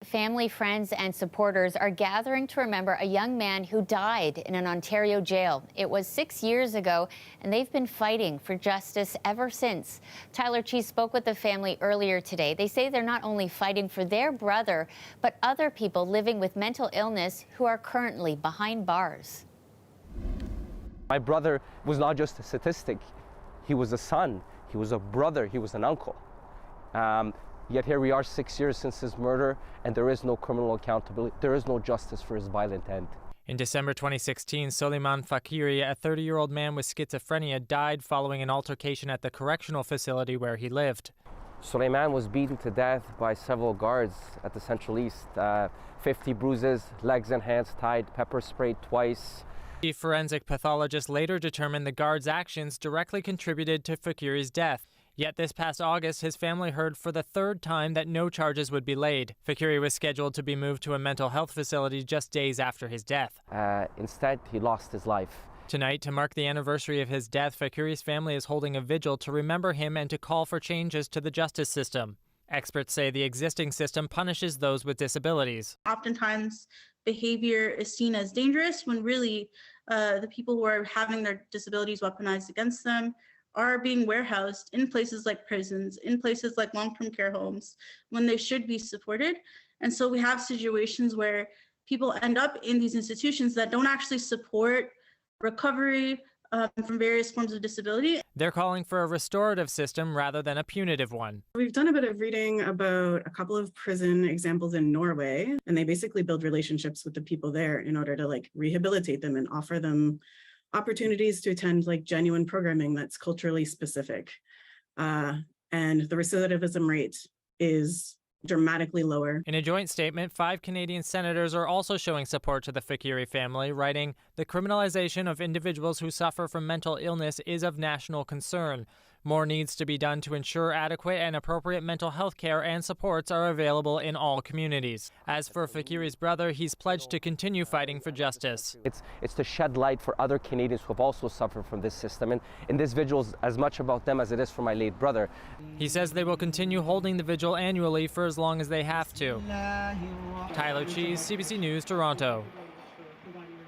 family, friends, and supporters are gathering to remember a young man who died in an Ontario jail. It was 6 years ago, and they've been fighting for justice ever since. Tyler Cheese spoke with the family earlier today. They say they're not only fighting for their brother, but other people living with mental illness who are currently behind bars. My brother was not just a statistic. He was a son, he was a brother, he was an uncle. Yet here we are 6 years since his murder, and there is no criminal accountability. There is no justice for his violent end. In December 2016, Yusuf Faqiri, a 30-year-old man with schizophrenia, died following an altercation at the correctional facility where he lived. Suleiman was beaten to death by several guards at the Central East. 50 bruises, legs and hands tied, pepper sprayed twice. The forensic pathologist later determined the guards' actions directly contributed to Faqiri's death. Yet this past August, his family heard for the third time that no charges would be laid. Faqiri was scheduled to be moved to a mental health facility just days after his death. Instead, he lost his life. Tonight, to mark the anniversary of his death, Faqiri's family is holding a vigil to remember him and to call for changes to the justice system. Experts say the existing system punishes those with disabilities. Oftentimes, behavior is seen as dangerous when really the people who are having their disabilities weaponized against them are being warehoused in places like prisons, in places like long-term care homes, when they should be supported. And so we have situations where people end up in these institutions that don't actually support recovery from various forms of disability. They're calling for a restorative system rather than a punitive one. We've done a bit of reading about a couple of prison examples in Norway, and they basically build relationships with the people there in order to rehabilitate them and offer them opportunities to attend genuine programming that's culturally specific. And the recidivism rate is dramatically lower. In a joint statement, 5 Canadian senators are also showing support to the Faqiri family, writing, "The criminalization of individuals who suffer from mental illness is of national concern. More needs to be done to ensure adequate and appropriate mental health care and supports are available in all communities." As for Faqiri's brother, he's pledged to continue fighting for justice. It's to shed light for other Canadians who have also suffered from this system. And this vigil is as much about them as it is for my late brother. He says they will continue holding the vigil annually for as long as they have to. Tyler Cheese, CBC News, Toronto.